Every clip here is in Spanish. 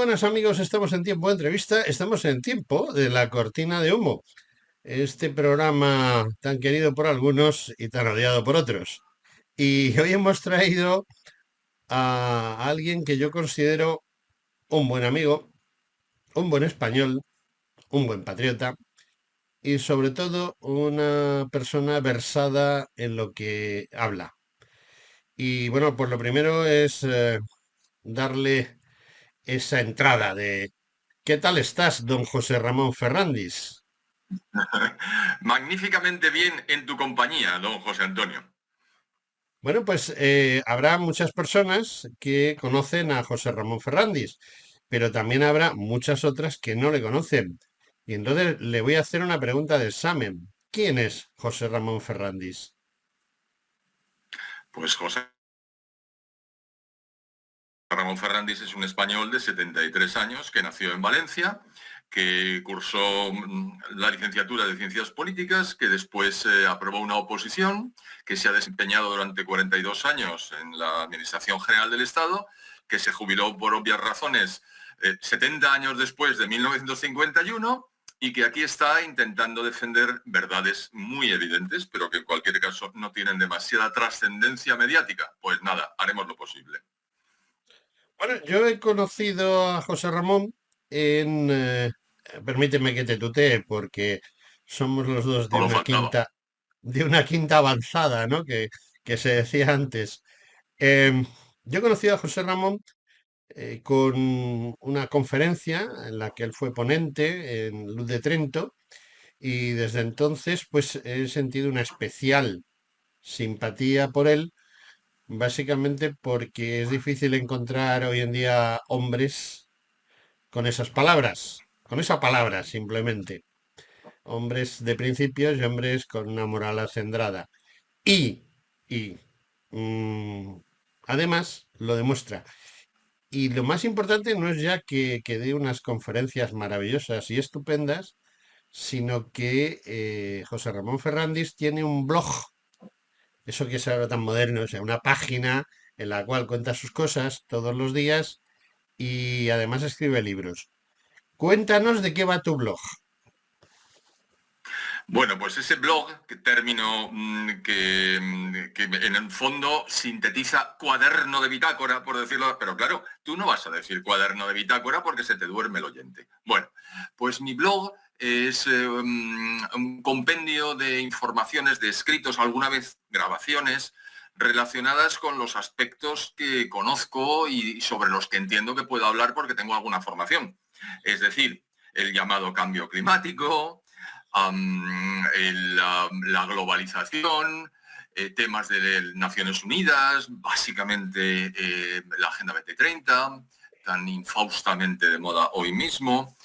buenas amigos, estamos en tiempo de entrevista, estamos en tiempo de la cortina de humo, este programa tan querido por algunos y tan odiado por otros. Y hoy hemos traído a alguien que yo considero un buen amigo, un buen español, un buen patriota y sobre todo una persona versada en lo que habla. Y bueno, pues lo primero es darle esa entrada de ¿qué tal estás, don José Ramón Ferrandis? Magníficamente bien en tu compañía, don José Antonio. Bueno, pues habrá muchas personas que conocen a José Ramón Ferrandis, pero también habrá muchas otras que no le conocen. Y entonces le voy a hacer una pregunta de examen. ¿Quién es José Ramón Ferrandis? Pues José Ramón Fernández es un español de 73 años que nació en Valencia, que cursó la licenciatura de Ciencias Políticas, que después aprobó una oposición, que se ha desempeñado durante 42 años en la Administración General del Estado, que se jubiló por obvias razones 70 años después de 1951 y que aquí está intentando defender verdades muy evidentes, pero que en cualquier caso no tienen demasiada trascendencia mediática. Pues nada, haremos lo posible. Bueno, yo he conocido a José Ramón en... permíteme que te tutee porque somos los dos Solo faltaba. de una quinta avanzada, ¿no? Que se decía antes. Em, yo he conocido a José Ramón con una conferencia en la que él fue ponente en Luz de Trento y desde entonces pues he sentido una especial simpatía por él, básicamente porque es difícil encontrar hoy en día hombres con esas palabras, con esa palabra simplemente, hombres de principios y hombres con una moral acendrada. Y, y mm, además lo demuestra. Y lo más importante no es ya que dé unas conferencias maravillosas y estupendas, sino que José Ramón Ferrandis tiene un blog, eso que es ahora tan moderno, o sea, una página en la cual cuenta sus cosas todos los días y además escribe libros. Cuéntanos de qué va tu blog. Bueno, pues ese blog, que término que en el fondo sintetiza cuaderno de bitácora, por decirlo, pero claro, tú no vas a decir cuaderno de bitácora porque se te duerme el oyente. Bueno, pues mi blog es un compendio de informaciones, de escritos, alguna vez grabaciones, relacionadas con los aspectos que conozco y sobre los que entiendo que puedo hablar porque tengo alguna formación. Es decir, el llamado cambio climático, la globalización, temas de Naciones Unidas, básicamente la Agenda 2030, tan infaustamente de moda hoy mismo,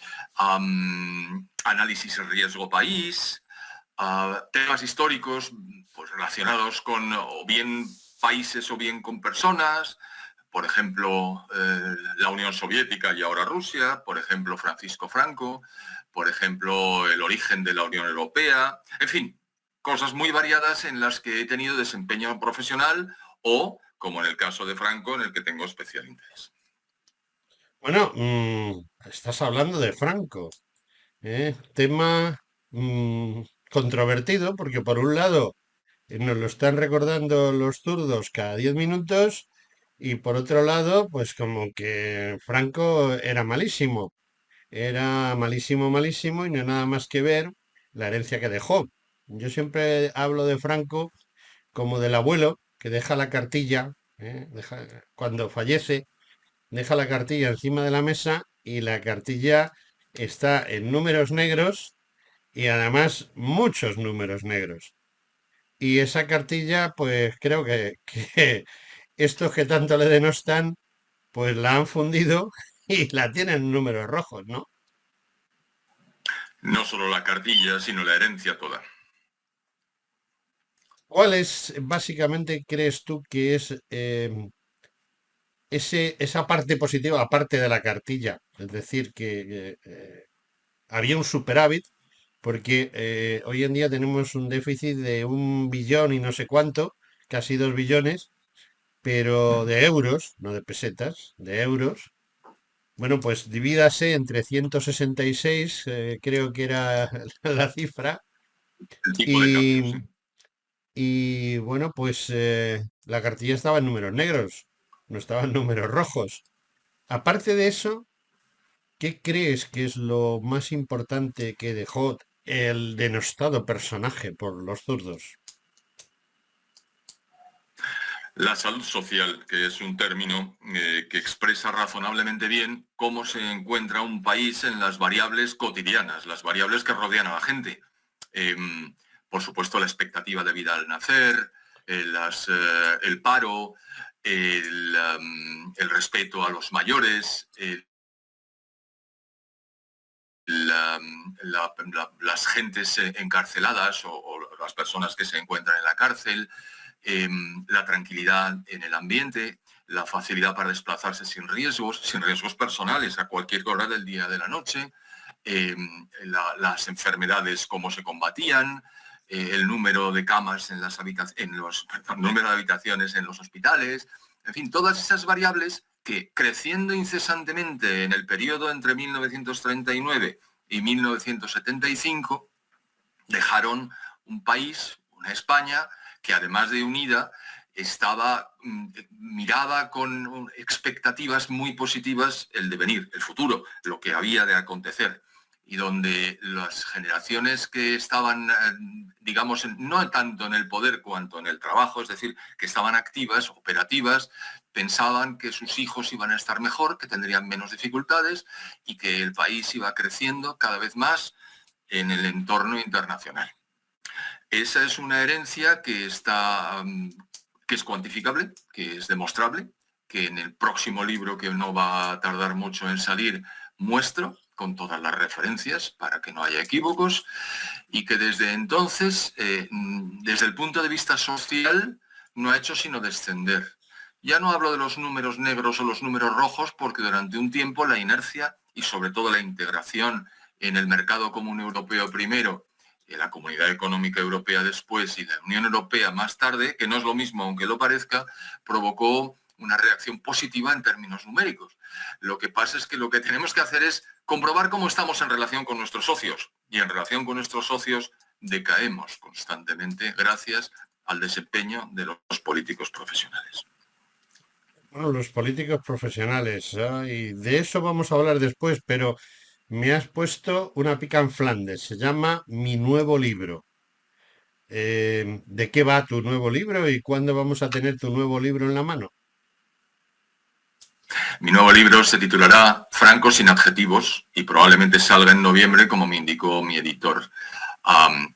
análisis riesgo país, temas históricos pues, relacionados con o bien países o bien con personas, por ejemplo, la Unión Soviética y ahora Rusia, por ejemplo, Francisco Franco, por ejemplo, el origen de la Unión Europea, en fin, cosas muy variadas en las que he tenido desempeño profesional o, como en el caso de Franco, en el que tengo especial interés. Bueno, estás hablando de Franco, tema controvertido porque por un lado nos lo están recordando los zurdos cada 10 minutos y por otro lado, pues como que Franco era malísimo, malísimo y no hay nada más que ver la herencia que dejó. Yo siempre hablo de Franco como del abuelo que deja la cartilla, cuando fallece, deja la cartilla encima de la mesa y la cartilla está en números negros y además muchos números negros. Y esa cartilla, pues creo que estos que tanto le denostan, pues la han fundido y la tienen en números rojos, ¿no? No solo la cartilla, sino la herencia toda. ¿Cuál es, básicamente, crees tú que es esa parte positiva, aparte de la cartilla? Es decir, que había un superávit, porque hoy en día tenemos un déficit de 1 billón y no sé cuánto, casi 2 billones, pero de euros, no de pesetas, de euros. Bueno, pues divídase entre 166, creo que era la cifra, El tipo de cambio, y, sí. y bueno, pues la cartilla estaba en números negros, no estaba en números rojos. Aparte de eso, ¿qué crees que es lo más importante que dejó el denostado personaje por los zurdos? La salud social, que es un término que expresa razonablemente bien cómo se encuentra un país en las variables cotidianas, las variables que rodean a la gente. Por supuesto, la expectativa de vida al nacer, el paro, el respeto a los mayores, las gentes encarceladas o las personas que se encuentran en la cárcel, la tranquilidad en el ambiente, la facilidad para desplazarse sin riesgos personales a cualquier hora del día de la noche, eh, las enfermedades, cómo se combatían, el número de camas en las número de habitaciones en los hospitales, en fin, todas esas variables que creciendo incesantemente en el periodo entre 1939 y 1975 dejaron un país, una España, que además de unida, miraba con expectativas muy positivas el devenir, el futuro, lo que había de acontecer, y donde las generaciones que estaban, digamos, no tanto en el poder cuanto en el trabajo, es decir, que estaban activas, operativas, pensaban que sus hijos iban a estar mejor, que tendrían menos dificultades y que el país iba creciendo cada vez más en el entorno internacional. Esa es una herencia que es cuantificable, que es demostrable, que en el próximo libro, que no va a tardar mucho en salir, muestro con todas las referencias para que no haya equívocos, y que desde entonces, desde el punto de vista social, no ha hecho sino descender. Ya no hablo de los números negros o los números rojos, porque durante un tiempo la inercia y sobre todo la integración en el mercado común europeo primero, la Comunidad Económica Europea después y la Unión Europea más tarde, que no es lo mismo aunque lo parezca, provocó una reacción positiva en términos numéricos. Lo que pasa es que lo que tenemos que hacer es comprobar cómo estamos en relación con nuestros socios. Y en relación con nuestros socios decaemos constantemente gracias al desempeño de los políticos profesionales. Bueno, los políticos profesionales, y de eso vamos a hablar después, pero me has puesto una pica en Flandes, se llama Mi nuevo libro. ¿De qué va tu nuevo libro y cuándo vamos a tener tu nuevo libro en la mano? Mi nuevo libro se titulará Franco sin adjetivos y probablemente salga en noviembre, como me indicó mi editor.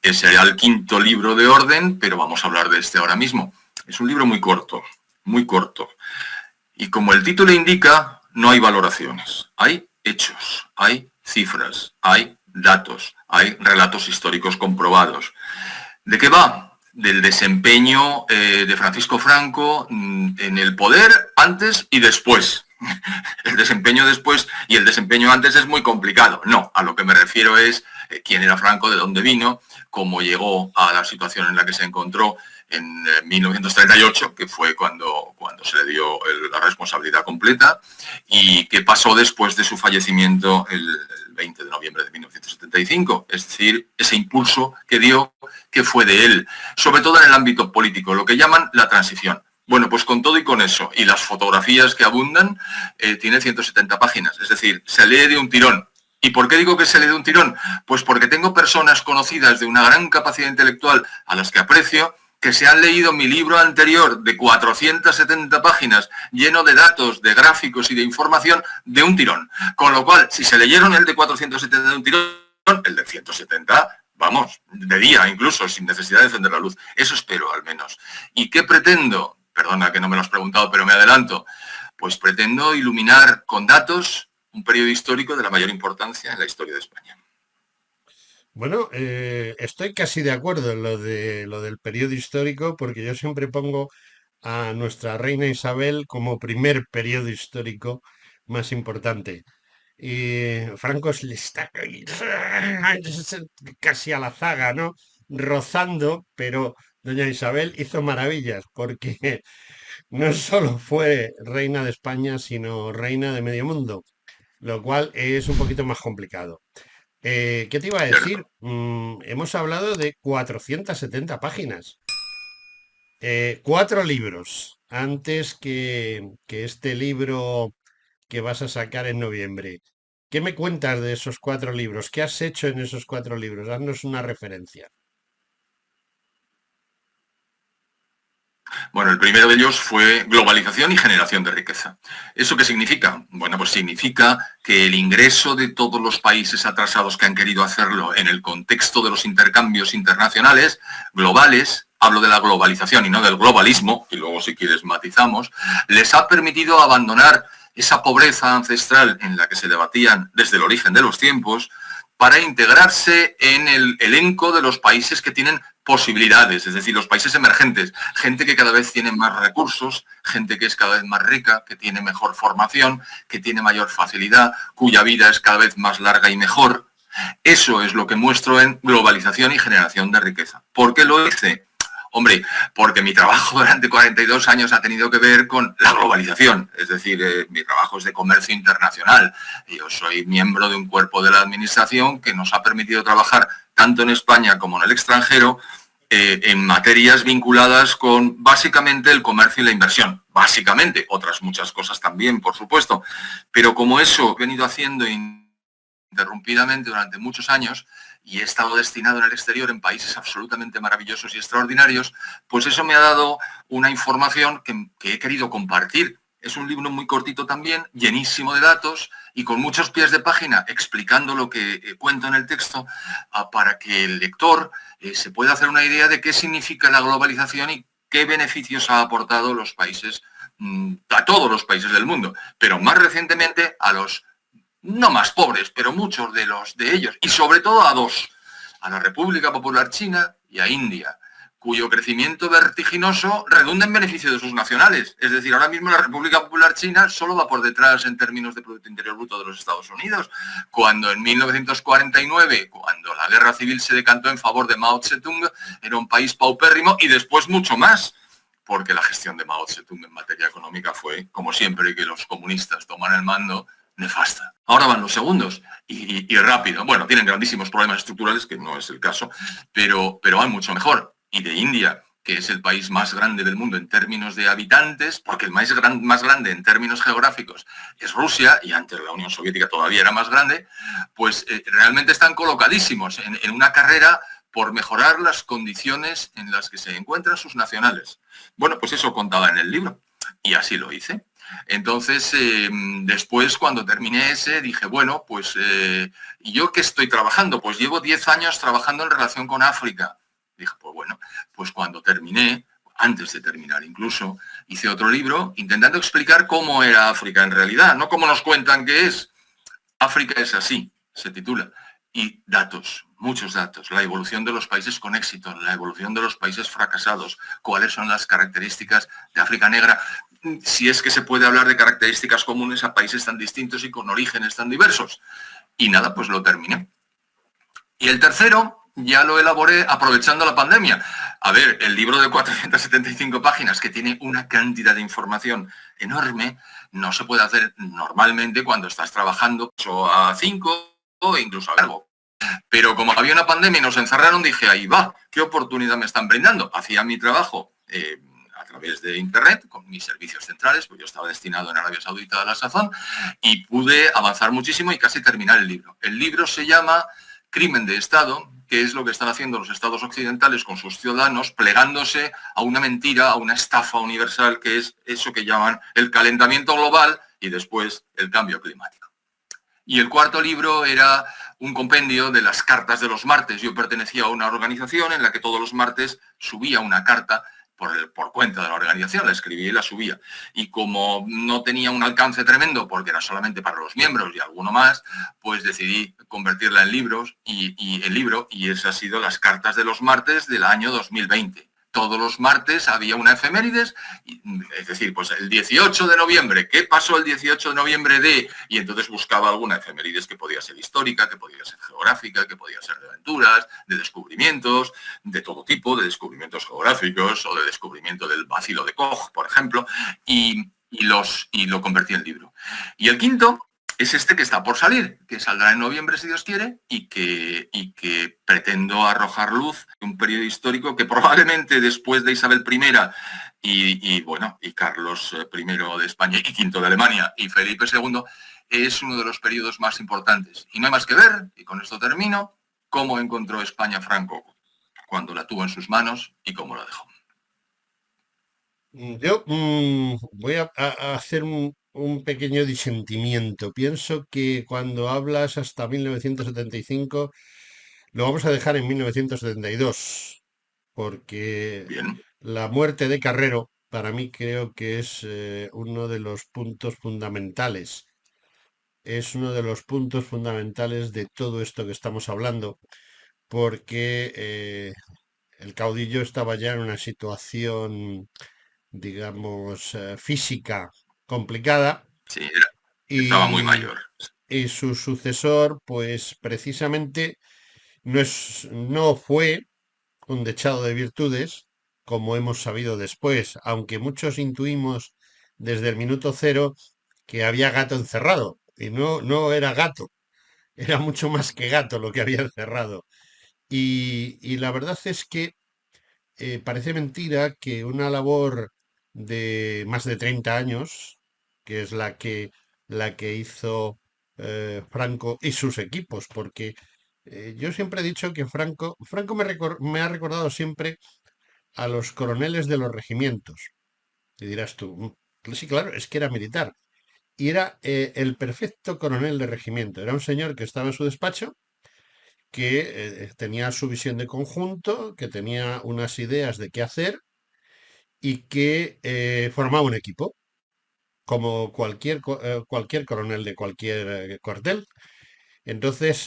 Ese será el quinto libro de orden, pero vamos a hablar de este ahora mismo. Es un libro muy corto, muy corto. Y como el título indica, no hay valoraciones, hay hechos, hay cifras, hay datos, hay relatos históricos comprobados. ¿De qué va? Del desempeño de Francisco Franco en el poder antes y después. El desempeño después y el desempeño antes es muy complicado. No, a lo que me refiero es quién era Franco, de dónde vino, cómo llegó a la situación en la que se encontró en 1938, que fue cuando se le dio la responsabilidad completa, y qué pasó después de su fallecimiento el 20 de noviembre de 1975, es decir, ese impulso que dio, que fue de él, sobre todo en el ámbito político, lo que llaman la transición. Bueno, pues con todo y con eso, y las fotografías que abundan, tiene 170 páginas, es decir, se lee de un tirón. ¿Y por qué digo que se lee de un tirón? Pues porque tengo personas conocidas de una gran capacidad intelectual a las que aprecio, que se han leído mi libro anterior de 470 páginas, lleno de datos, de gráficos y de información, de un tirón. Con lo cual, si se leyeron el de 470 de un tirón, el de 170, vamos, de día incluso, sin necesidad de encender la luz. Eso espero, al menos. ¿Y qué pretendo? Perdona que no me lo has preguntado, pero me adelanto. Pues pretendo iluminar con datos un periodo histórico de la mayor importancia en la historia de España. Bueno, estoy casi de acuerdo en lo del periodo histórico, porque yo siempre pongo a nuestra reina Isabel como primer periodo histórico más importante. Y Franco le está casi a la zaga, ¿no? Rozando, pero doña Isabel hizo maravillas, porque no solo fue reina de España, sino reina de medio mundo. lo cual es un poquito más complicado. ¿Qué te iba a decir? Cierto. Hemos hablado de 470 páginas. Cuatro libros antes que este libro que vas a sacar en noviembre. ¿Qué me cuentas de esos cuatro libros? ¿Qué has hecho en esos cuatro libros? Haznos una referencia. Bueno, el primero de ellos fue globalización y generación de riqueza. ¿Eso qué significa? Bueno, pues significa que el ingreso de todos los países atrasados que han querido hacerlo en el contexto de los intercambios internacionales globales, hablo de la globalización y no del globalismo, y luego si quieres matizamos, les ha permitido abandonar esa pobreza ancestral en la que se debatían desde el origen de los tiempos para integrarse en el elenco de los países que tienen posibilidades, es decir, los países emergentes, gente que cada vez tiene más recursos, gente que es cada vez más rica, que tiene mejor formación, que tiene mayor facilidad, cuya vida es cada vez más larga y mejor. Eso es lo que muestro en globalización y generación de riqueza. ¿Por qué lo hice? Hombre, porque mi trabajo durante 42 años ha tenido que ver con la globalización, es decir, mi trabajo es de comercio internacional. Yo soy miembro de un cuerpo de la administración que nos ha permitido trabajar tanto en España como en el extranjero en materias vinculadas con básicamente el comercio y la inversión. Básicamente, otras muchas cosas también, por supuesto. Pero como eso he venido haciendo interrumpidamente durante muchos años y he estado destinado en el exterior en países absolutamente maravillosos y extraordinarios, pues eso me ha dado una información que he querido compartir. Es un libro muy cortito también, llenísimo de datos y con muchos pies de página explicando lo que cuento en el texto para que el lector se pueda hacer una idea de qué significa la globalización y qué beneficios ha aportado los países, a todos los países del mundo, pero más recientemente a los no más pobres, pero muchos de ellos, y sobre todo a dos, a la República Popular China y a India, cuyo crecimiento vertiginoso redunda en beneficio de sus nacionales. Es decir, ahora mismo la República Popular China solo va por detrás en términos de Producto Interior Bruto de los Estados Unidos, cuando en 1949, cuando la guerra civil se decantó en favor de Mao Zedong, era un país paupérrimo y después mucho más, porque la gestión de Mao Zedong en materia económica fue, como siempre que los comunistas toman el mando, nefasta. Ahora van los segundos y rápido. Bueno, tienen grandísimos problemas estructurales, que no es el caso, pero van mucho mejor. Y de India, que es el país más grande del mundo en términos de habitantes, porque el más grande en términos geográficos es Rusia, y antes la Unión Soviética todavía era más grande, pues realmente están colocadísimos en una carrera por mejorar las condiciones en las que se encuentran sus nacionales. Bueno, pues eso contaba en el libro, y así lo hice. Entonces, después cuando terminé ese, dije, bueno, pues, ¿y yo qué estoy trabajando? Pues llevo 10 años trabajando en relación con África. Dije, pues bueno, pues cuando terminé, antes de terminar incluso, hice otro libro intentando explicar cómo era África en realidad, no cómo nos cuentan que es. África es así, se titula. Y datos, muchos datos, la evolución de los países con éxito, la evolución de los países fracasados, cuáles son las características de África negra, si es que se puede hablar de características comunes a países tan distintos y con orígenes tan diversos. Y nada, pues lo terminé. Y el tercero ya lo elaboré aprovechando la pandemia. A ver, el libro de 475 páginas que tiene una cantidad de información enorme, no se puede hacer normalmente cuando estás trabajando 8 a 5 o incluso a algo. Pero como había una pandemia y nos encerraron, dije, ahí va, ¿qué oportunidad me están brindando? Hacía mi trabajo a través de Internet, con mis servicios centrales, pues yo estaba destinado en Arabia Saudita a la sazón, y pude avanzar muchísimo y casi terminar el libro. El libro se llama Crimen de Estado, que es lo que están haciendo los estados occidentales con sus ciudadanos, plegándose a una mentira, a una estafa universal, que es eso que llaman el calentamiento global y después el cambio climático. Y el cuarto libro era un compendio de las cartas de los martes. Yo pertenecía a una organización en la que todos los martes subía una carta por cuenta de la organización, la escribía y la subía. Y como no tenía un alcance tremendo, porque era solamente para los miembros y alguno más, pues decidí convertirla en libros y esas han sido las cartas de los martes del año 2020. Todos los martes había una efemérides, es decir, pues el 18 de noviembre, ¿qué pasó el 18 de noviembre de? Y entonces buscaba alguna efemérides que podía ser histórica, que podía ser geográfica, que podía ser de aventuras, de descubrimientos, de todo tipo, de descubrimientos geográficos o de descubrimiento del bacilo de Koch, por ejemplo, y lo convertí en libro. Y el quinto es este que está por salir, que saldrá en noviembre, si Dios quiere, y que pretendo arrojar luz un periodo histórico que probablemente después de Isabel I y Carlos I de España y V de Alemania y Felipe II, es uno de los periodos más importantes. Y no hay más que ver, y con esto termino, cómo encontró España Franco cuando la tuvo en sus manos y cómo la dejó. Yo voy a hacer un pequeño disentimiento. Pienso que cuando hablas hasta 1975, lo vamos a dejar en 1972, porque Bien. la muerte de Carrero, para mí creo que es uno de los puntos fundamentales. Es uno de los puntos fundamentales de todo esto que estamos hablando, porque el caudillo estaba ya en una situación, digamos, física complicada Sí, estaba muy y, mayor. y su sucesor, pues precisamente no fue un dechado de virtudes, como hemos sabido después, aunque muchos intuimos desde el minuto cero que había gato encerrado, y no era gato, era mucho más que gato lo que había encerrado. Y la verdad es que parece mentira que una labor de más de 30 años, que es la que hizo Franco y sus equipos, porque yo siempre he dicho que Franco me ha recordado siempre a los coroneles de los regimientos. Y dirás tú, sí, claro, es que era militar. Y era el perfecto coronel de regimiento. Era un señor que estaba en su despacho, que tenía su visión de conjunto, que tenía unas ideas de qué hacer y que formaba un equipo, como cualquier coronel de cualquier cuartel. Entonces,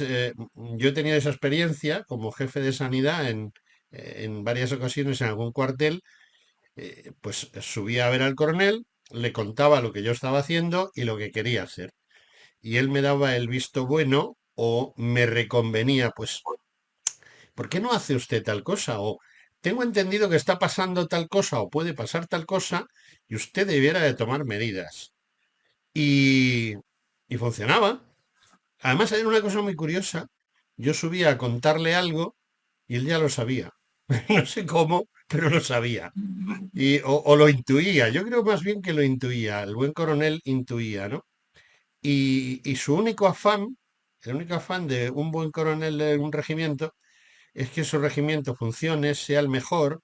yo he tenido esa experiencia como jefe de sanidad en varias ocasiones en algún cuartel. Pues subía a ver al coronel, le contaba lo que yo estaba haciendo y lo que quería hacer. Y él me daba el visto bueno o me reconvenía, pues, ¿por qué no hace usted tal cosa? O tengo entendido que está pasando tal cosa o puede pasar tal cosa y usted debiera de tomar medidas. Y, y funcionaba. Además, hay una cosa muy curiosa. Yo subía a contarle algo y él ya lo sabía. No sé cómo, pero lo sabía. O lo intuía. Yo creo más bien que lo intuía. El buen coronel intuía, ¿no? Y su único afán, el único afán de un buen coronel de un regimiento, es que su regimiento funcione, sea el mejor,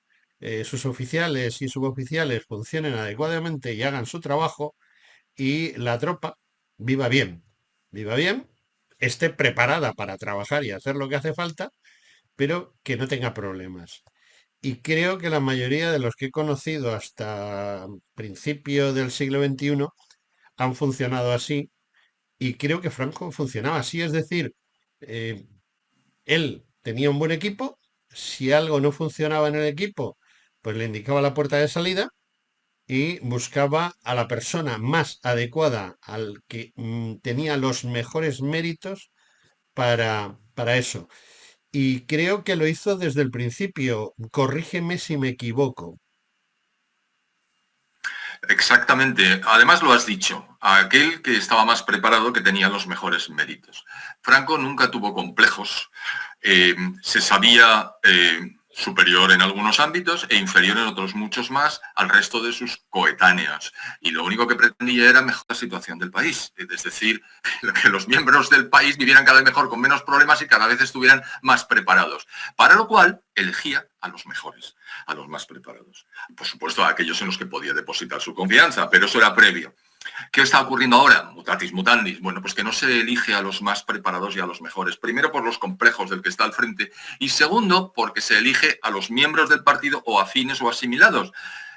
sus oficiales y suboficiales funcionen adecuadamente y hagan su trabajo y la tropa viva bien, esté preparada para trabajar y hacer lo que hace falta, pero que no tenga problemas. Y creo que la mayoría de los que he conocido hasta principio del siglo XXI han funcionado así y creo que Franco funcionaba así, es decir, eh, él tenía un buen equipo, si algo no funcionaba en el equipo, pues le indicaba la puerta de salida y buscaba a la persona más adecuada, al que tenía los mejores méritos para eso. Y creo que lo hizo desde el principio. Corrígeme si me equivoco. Exactamente. Además lo has dicho, aquel que estaba más preparado, que tenía los mejores méritos. Franco nunca tuvo complejos. Se sabía superior en algunos ámbitos e inferior en otros muchos más al resto de sus coetáneos. Y lo único que pretendía era mejorar la situación del país. Es decir, que los miembros del país vivieran cada vez mejor, con menos problemas y cada vez estuvieran más preparados. Para lo cual elegía a los mejores, a los más preparados. Por supuesto, a aquellos en los que podía depositar su confianza, pero eso era previo. ¿Qué está ocurriendo ahora? Mutatis mutandis. Bueno, pues que no se elige a los más preparados y a los mejores. Primero, por los complejos del que está al frente. Y segundo, porque se elige a los miembros del partido o afines o asimilados.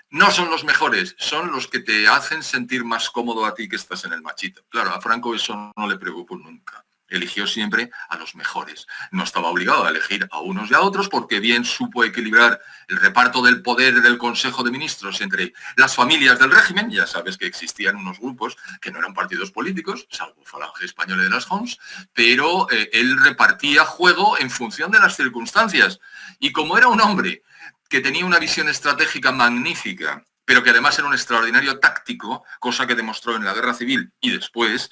No son los mejores, son los que te hacen sentir más cómodo a ti que estás en el machito. Claro, a Franco eso no le preocupó nunca. Eligió siempre a los mejores. No estaba obligado a elegir a unos y a otros porque bien supo equilibrar el reparto del poder del Consejo de Ministros entre las familias del régimen. Ya sabes que existían unos grupos que no eran partidos políticos, salvo Falange Española de las Homs, pero él repartía juego en función de las circunstancias. Y como era un hombre que tenía una visión estratégica magnífica, pero que además era un extraordinario táctico, cosa que demostró en la Guerra Civil y después,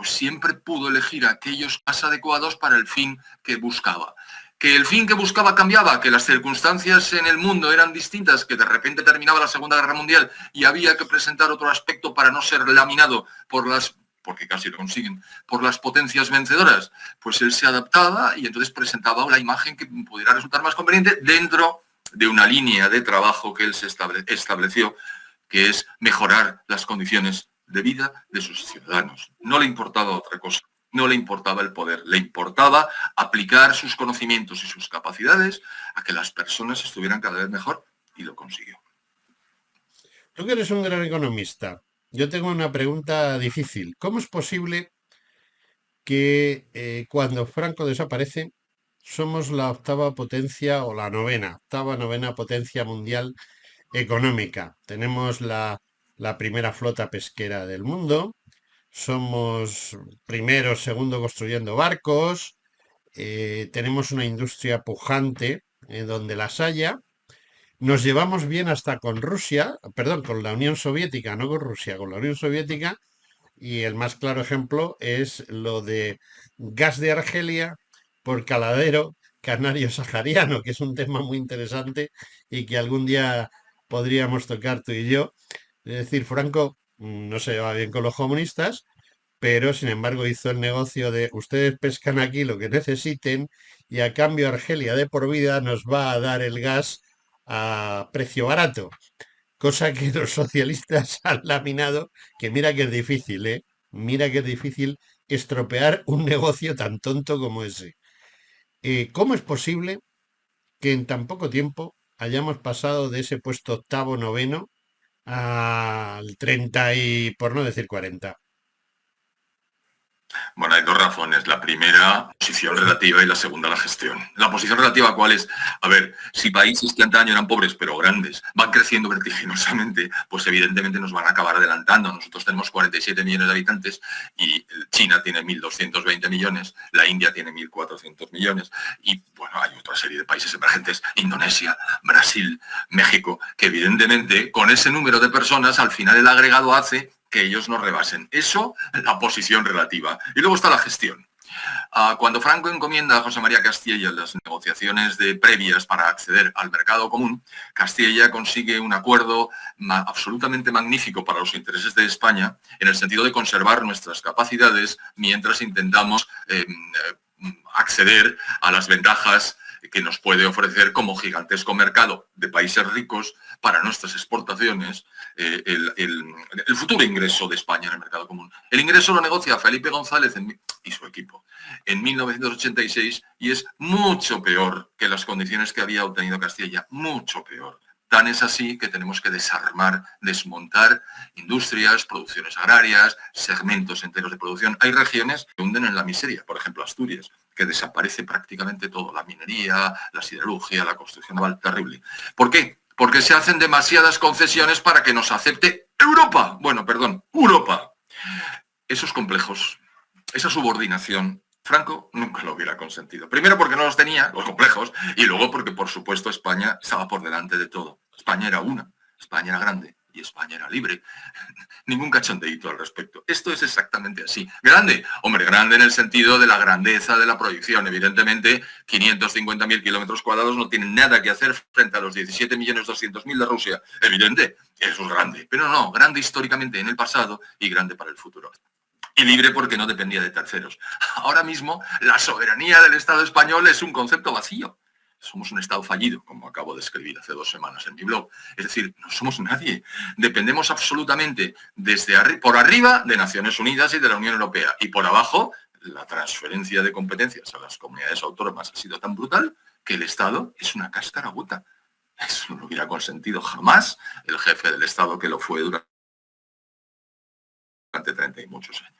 pues siempre pudo elegir aquellos más adecuados para el fin que buscaba. Que el fin que buscaba cambiaba, que las circunstancias en el mundo eran distintas, que de repente terminaba la Segunda Guerra Mundial y había que presentar otro aspecto para no ser laminado porque casi lo consiguen, por las potencias vencedoras, pues él se adaptaba y entonces presentaba la imagen que pudiera resultar más conveniente dentro de una línea de trabajo que él se estableció, que es mejorar las condiciones de vida de sus ciudadanos. No le importaba otra cosa. No le importaba el poder, le importaba aplicar sus conocimientos y sus capacidades a que las personas estuvieran cada vez mejor y lo consiguió. Tú que eres un gran economista, yo tengo una pregunta difícil. ¿Cómo es posible que cuando Franco desaparece somos la octava potencia o la novena, octava, novena potencia mundial económica? Tenemos la primera flota pesquera del mundo, somos primero, segundo construyendo barcos, tenemos una industria pujante donde las haya. Nos llevamos bien hasta con Rusia, perdón, con la Unión Soviética, no con Rusia, con la Unión Soviética, y el más claro ejemplo es lo de gas de Argelia por caladero canario sahariano, que es un tema muy interesante y que algún día podríamos tocar tú y yo. Es decir, Franco no se va bien con los comunistas, pero sin embargo hizo el negocio de ustedes pescan aquí lo que necesiten y a cambio Argelia de por vida nos va a dar el gas a precio barato, cosa que los socialistas han laminado, que mira que es difícil, ¿eh? Mira que es difícil estropear un negocio tan tonto como ese. ¿Cómo es posible que en tan poco tiempo hayamos pasado de ese puesto octavo, noveno al 30 y, por no decir 40? Bueno, hay dos razones. La primera, posición relativa, y la segunda, la gestión. La posición relativa, ¿cuál es? A ver, si países que antaño eran pobres pero grandes van creciendo vertiginosamente, pues evidentemente nos van a acabar adelantando. Nosotros tenemos 47 millones de habitantes y China tiene 1.220 millones, la India tiene 1.400 millones y, bueno, hay otra serie de países emergentes, Indonesia, Brasil, México, que evidentemente con ese número de personas al final el agregado hace que ellos nos rebasen. Eso, la posición relativa. Y luego está la gestión. Cuando Franco encomienda a José María Castilla las negociaciones previas para acceder al mercado común, Castilla consigue un acuerdo absolutamente magnífico para los intereses de España, en el sentido de conservar nuestras capacidades mientras intentamos acceder a las ventajas que nos puede ofrecer como gigantesco mercado de países ricos para nuestras exportaciones el futuro ingreso de España en el mercado común. El ingreso lo negocia Felipe González y su equipo en 1986 y es mucho peor que las condiciones que había obtenido Castilla, mucho peor. Tan es así que tenemos que desarmar, desmontar industrias, producciones agrarias, segmentos enteros de producción. Hay regiones que hunden en la miseria, por ejemplo Asturias, que desaparece prácticamente todo, la minería, la siderurgia, la construcción naval, terrible. ¿Por qué? Porque se hacen demasiadas concesiones para que nos acepte Europa. Bueno, perdón, Europa. Esos complejos, esa subordinación, Franco nunca lo hubiera consentido. Primero porque no los tenía, los complejos, y luego porque, por supuesto, España estaba por delante de todo. España era una, España era grande y España era libre. Ningún cachondeíto al respecto. Esto es exactamente así. Grande, hombre, grande en el sentido de la grandeza de la proyección. Evidentemente, 550.000 kilómetros cuadrados no tienen nada que hacer frente a los 17.200.000 de Rusia. Evidente, eso es grande. Pero no, grande históricamente en el pasado y grande para el futuro. Y libre porque no dependía de terceros. Ahora mismo, la soberanía del Estado español es un concepto vacío. Somos un Estado fallido, como acabo de escribir hace 2 semanas en mi blog. Es decir, no somos nadie. Dependemos absolutamente por arriba de Naciones Unidas y de la Unión Europea. Y por abajo, la transferencia de competencias a las comunidades autónomas ha sido tan brutal que el Estado es una cáscara gota. Eso no lo hubiera consentido jamás el jefe del Estado que lo fue durante 30 y muchos años.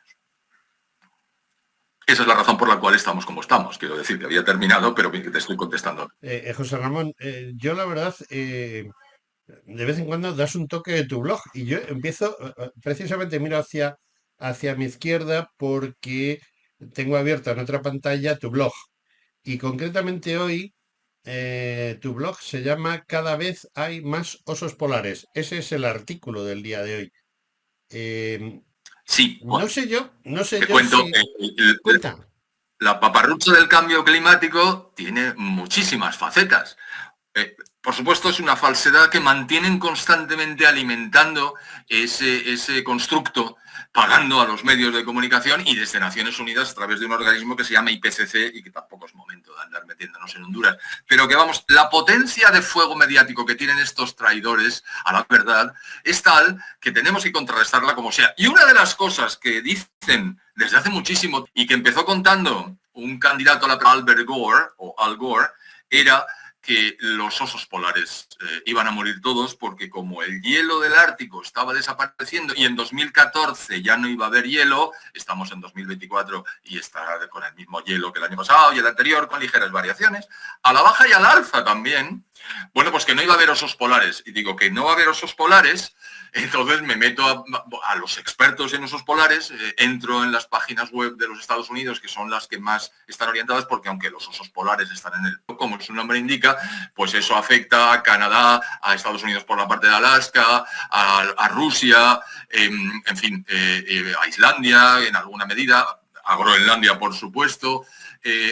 Esa es la razón por la cual estamos como estamos. Quiero decir que había terminado, pero bien que te estoy contestando. José Ramón, yo la verdad, de vez en cuando das un toque de tu blog y yo empiezo, precisamente miro hacia mi izquierda porque tengo abierta en otra pantalla tu blog. Y concretamente hoy tu blog se llama Cada vez hay más osos polares. Ese es el artículo del día de hoy. Em, Sí, No bueno, sé yo, no sé te yo cuento, si... Cuenta. la paparrucha del cambio climático tiene muchísimas facetas. Por supuesto, es una falsedad que mantienen constantemente alimentando ese constructo, pagando a los medios de comunicación y desde Naciones Unidas a través de un organismo que se llama IPCC y que tampoco es momento de andar metiéndonos en Honduras. Pero que vamos, la potencia de fuego mediático que tienen estos traidores a la verdad es tal que tenemos que contrarrestarla como sea. Y una de las cosas que dicen desde hace muchísimo y que empezó contando un candidato a la Albert Gore o Al Gore era que los osos polares iban a morir todos porque como el hielo del Ártico estaba desapareciendo y en 2014 ya no iba a haber hielo, estamos en 2024 y está con el mismo hielo que el año pasado y el anterior con ligeras variaciones, a la baja y al alza también, bueno, pues que no iba a haber osos polares. Y digo que no va a haber osos polares, entonces me meto a los expertos en osos polares, entro en las páginas web de los Estados Unidos, que son las que más están orientadas, porque aunque los osos polares están en el, como su nombre indica, pues eso afecta a Canadá, a Estados Unidos por la parte de Alaska, a Rusia, en fin, a Islandia en alguna medida, a Groenlandia por supuesto,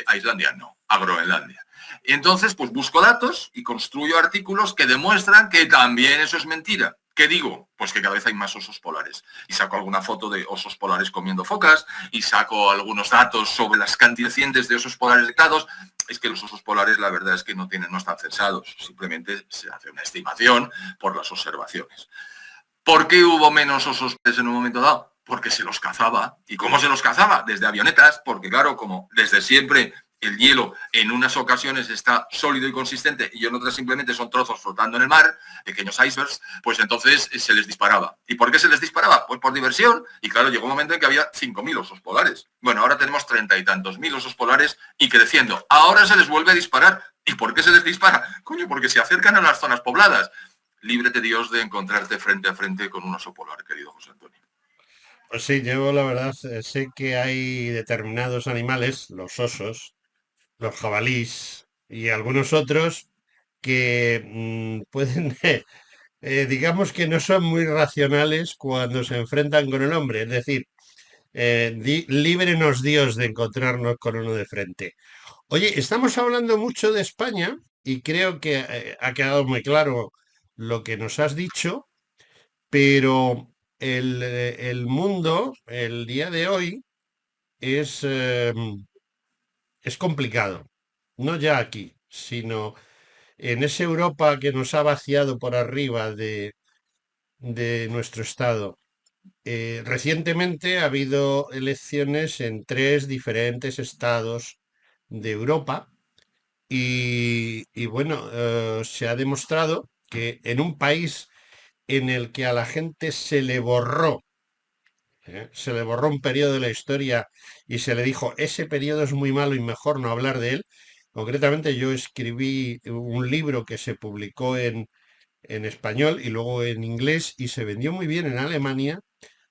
a Islandia no, a Groenlandia. Y entonces, pues busco datos y construyo artículos que demuestran que también eso es mentira. ¿Qué digo? Pues que cada vez hay más osos polares. Y saco alguna foto de osos polares comiendo focas y saco algunos datos sobre las cantidades de osos polares detectados. Es que los osos polares, la verdad es que no están censados. Simplemente se hace una estimación por las observaciones. ¿Por qué hubo menos osos polares en un momento dado? Porque se los cazaba. ¿Y cómo se los cazaba? Desde avionetas, porque claro, como desde siempre el hielo en unas ocasiones está sólido y consistente y en otras simplemente son trozos flotando en el mar, pequeños icebergs, pues entonces se les disparaba. ¿Y por qué se les disparaba? Pues por diversión. Y claro, llegó un momento en que había 5.000 osos polares. Bueno, ahora tenemos 30 y tantos mil osos polares y creciendo. Ahora se les vuelve a disparar. ¿Y por qué se les dispara? Coño, porque se acercan a las zonas pobladas. Líbrete Dios de encontrarte frente a frente con un oso polar, querido José Antonio. Pues sí, yo la verdad sé que hay determinados animales, los osos, los jabalís y algunos otros que pueden, digamos que no son muy racionales cuando se enfrentan con el hombre. Es decir, líbrenos Dios de encontrarnos con uno de frente. Oye, estamos hablando mucho de España y creo que ha quedado muy claro lo que nos has dicho, pero el mundo, el día de hoy, es, es complicado. No ya aquí, sino en esa Europa que nos ha vaciado por arriba de nuestro estado. Recientemente ha habido elecciones en tres diferentes estados de Europa y bueno, se ha demostrado que en un país en el que a la gente se le borró un periodo de la historia y se le dijo, ese periodo es muy malo y mejor no hablar de él. Concretamente yo escribí un libro que se publicó en español y luego en inglés y se vendió muy bien en Alemania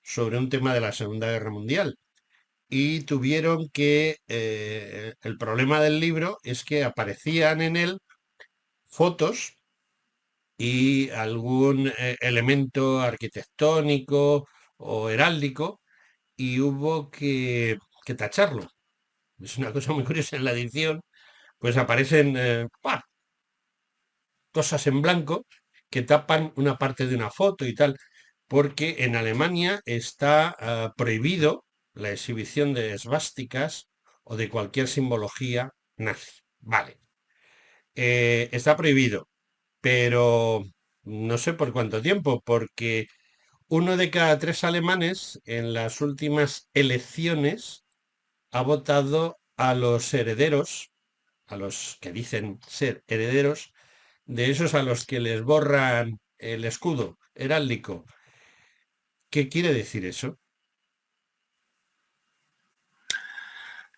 sobre un tema de la Segunda Guerra Mundial. Y tuvieron que, el problema del libro es que aparecían en él fotos y algún elemento arquitectónico o heráldico y hubo que tacharlo. Es una cosa muy curiosa en la edición, pues aparecen cosas en blanco que tapan una parte de una foto y tal, porque en Alemania está prohibido la exhibición de esvásticas o de cualquier simbología nazi. Vale, está prohibido, pero no sé por cuánto tiempo, porque uno de cada tres alemanes en las últimas elecciones ha votado a los herederos, a los que dicen ser herederos, de esos a los que les borran el escudo heráldico. ¿Qué quiere decir eso?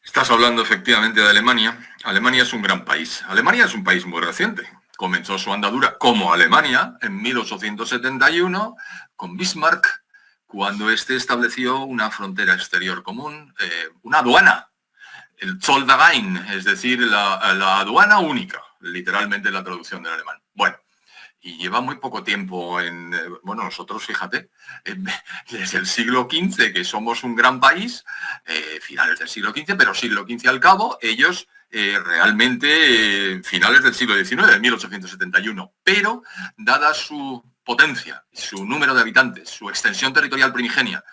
Estás hablando efectivamente de Alemania. Alemania es un gran país. Alemania es un país muy reciente. Comenzó su andadura como Alemania en 1871 con Bismarck, cuando éste estableció una frontera exterior común, una aduana, el Zollverein, es decir, la aduana única, literalmente la traducción del alemán. Bueno, y lleva muy poco tiempo bueno, nosotros, fíjate, desde el siglo XV, que somos un gran país, finales del siglo XV, pero siglo XV al cabo, ellos realmente finales del siglo XIX, 1871, pero dada su potencia, su número de habitantes, su extensión territorial primigenia,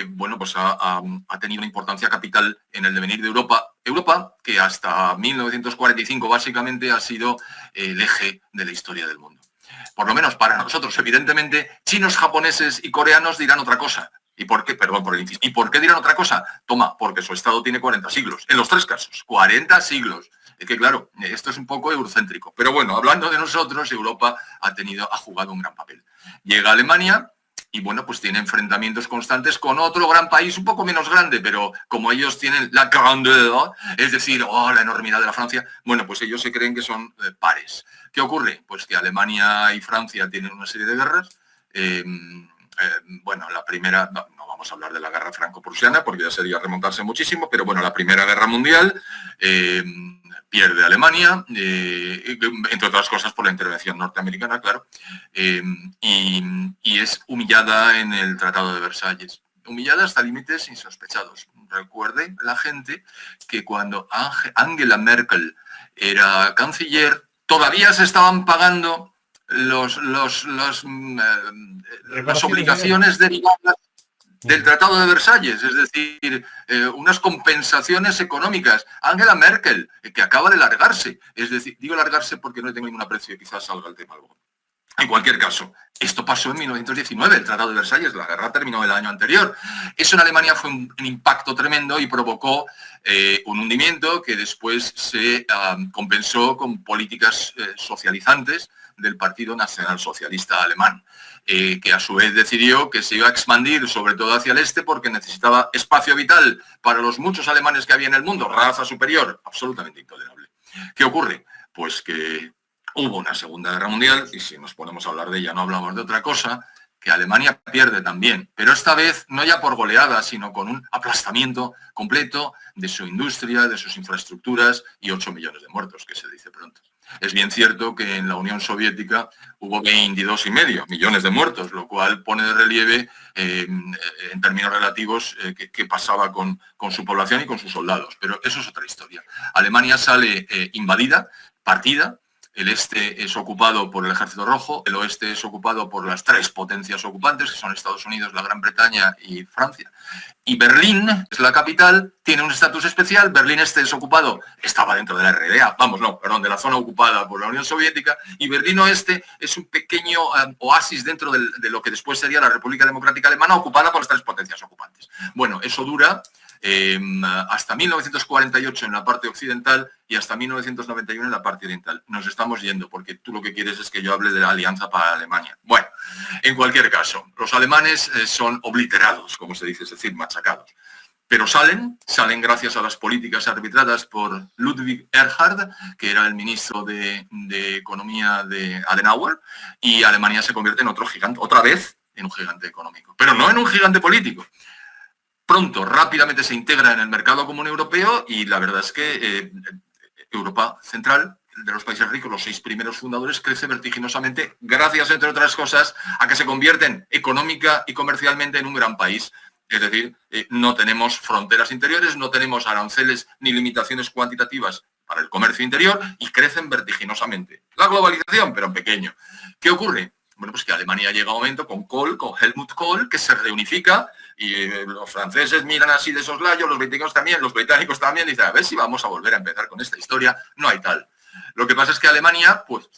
bueno, pues ha tenido una importancia capital en el devenir de Europa. Europa, que hasta 1945 básicamente ha sido el eje de la historia del mundo. Por lo menos para nosotros, evidentemente, chinos, japoneses y coreanos dirán otra cosa. ¿Y por qué? Perdón por el inciso. ¿Y por qué dirán otra cosa? Toma, porque su estado tiene 40 siglos. En los tres casos, 40 siglos. Es que claro, esto es un poco eurocéntrico. Pero bueno, hablando de nosotros, Europa ha jugado un gran papel. Llega Alemania y bueno, pues tiene enfrentamientos constantes con otro gran país, un poco menos grande, pero como ellos tienen la grandeur, es decir, la enormidad de la Francia, bueno, pues ellos se creen que son pares. ¿Qué ocurre? Pues que Alemania y Francia tienen una serie de guerras. Bueno, la primera, no vamos a hablar de la guerra franco-prusiana porque ya sería remontarse muchísimo, pero bueno, la Primera Guerra Mundial pierde Alemania, entre otras cosas por la intervención norteamericana, claro, y es humillada en el Tratado de Versalles. Humillada hasta límites insospechados. Recuerde la gente que cuando Angela Merkel era canciller, todavía se estaban pagando las obligaciones derivadas del Tratado de Versalles, es decir, unas compensaciones económicas. Angela Merkel, que acaba de largarse, es decir, digo largarse porque no tengo ningún aprecio, quizás salga el tema luego. En cualquier caso, esto pasó en 1919, el Tratado de Versalles, la guerra terminó el año anterior. Eso en Alemania fue un impacto tremendo y provocó un hundimiento que después se compensó con políticas socializantes del Partido Nacional Socialista Alemán, que a su vez decidió que se iba a expandir sobre todo hacia el este porque necesitaba espacio vital para los muchos alemanes que había en el mundo, raza superior, absolutamente intolerable. ¿Qué ocurre? Pues que hubo una Segunda Guerra Mundial, y si nos ponemos a hablar de ella no hablamos de otra cosa, que Alemania pierde también, pero esta vez no ya por goleada, sino con un aplastamiento completo de su industria, de sus infraestructuras y 8 millones de muertos, que se dice pronto. Es bien cierto que en la Unión Soviética hubo 22,5 millones de muertos, lo cual pone de relieve, en términos relativos, qué pasaba con su población y con sus soldados. Pero eso es otra historia. Alemania sale invadida, partida. El este es ocupado por el Ejército Rojo, el oeste es ocupado por las tres potencias ocupantes, que son Estados Unidos, la Gran Bretaña y Francia. Y Berlín, que es la capital, tiene un estatus especial. Berlín este es ocupado, estaba dentro de la RDA, de la zona ocupada por la Unión Soviética, y Berlín Oeste es un pequeño oasis dentro de lo que después sería la República Democrática Alemana, ocupada por las tres potencias ocupantes. Bueno, eso dura hasta 1948 en la parte occidental y hasta 1991 en la parte oriental. Nos estamos yendo porque tú lo que quieres es que yo hable de la Alianza para Alemania. Bueno, en cualquier caso, los alemanes son obliterados, como se dice, es decir, machacados. Pero salen gracias a las políticas arbitradas por Ludwig Erhard, que era el ministro de Economía de Adenauer, y Alemania se convierte en otro gigante, otra vez en un gigante económico, pero no en un gigante político. Pronto, rápidamente se integra en el mercado común europeo y la verdad es que Europa Central, de los países ricos, los 6 primeros fundadores, crece vertiginosamente gracias, entre otras cosas, a que se convierten económica y comercialmente en un gran país. Es decir, no tenemos fronteras interiores, no tenemos aranceles ni limitaciones cuantitativas para el comercio interior y crecen vertiginosamente. La globalización, pero en pequeño. ¿Qué ocurre? Bueno, pues que Alemania llega a un momento con Kohl, con Helmut Kohl, que se reunifica y los franceses miran así de soslayo, los británicos también, y dicen, a ver si vamos a volver a empezar con esta historia. No hay tal. Lo que pasa es que Alemania, pues,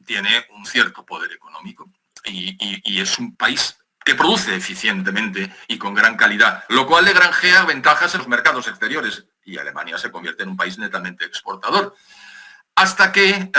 tiene un cierto poder económico y es un país que produce eficientemente y con gran calidad, lo cual le granjea ventajas en los mercados exteriores y Alemania se convierte en un país netamente exportador. Hasta que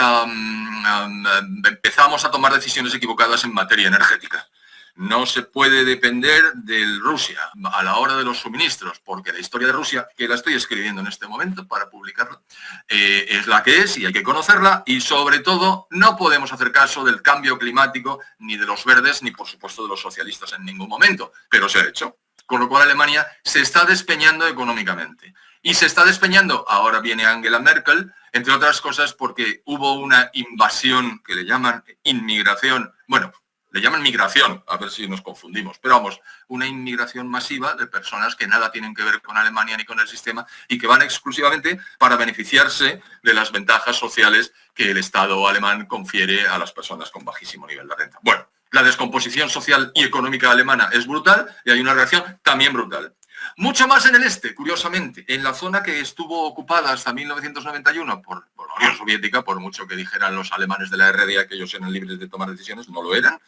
empezamos a tomar decisiones equivocadas en materia energética. No se puede depender de Rusia a la hora de los suministros, porque la historia de Rusia, que la estoy escribiendo en este momento para publicarla, es la que es y hay que conocerla, y sobre todo no podemos hacer caso del cambio climático, ni de los verdes, ni por supuesto de los socialistas en ningún momento, pero se ha hecho. Con lo cual Alemania se está despeñando económicamente. Y se está despeñando, ahora viene Angela Merkel, entre otras cosas porque hubo una invasión que le llaman inmigración, bueno, le llaman migración, a ver si nos confundimos, pero vamos, una inmigración masiva de personas que nada tienen que ver con Alemania ni con el sistema y que van exclusivamente para beneficiarse de las ventajas sociales que el Estado alemán confiere a las personas con bajísimo nivel de renta. Bueno, la descomposición social y económica alemana es brutal y hay una reacción también brutal. Mucho más en el este, curiosamente, en la zona que estuvo ocupada hasta 1991 por la Unión Soviética, por mucho que dijeran los alemanes de la RDA que ellos eran libres de tomar decisiones, no lo eran.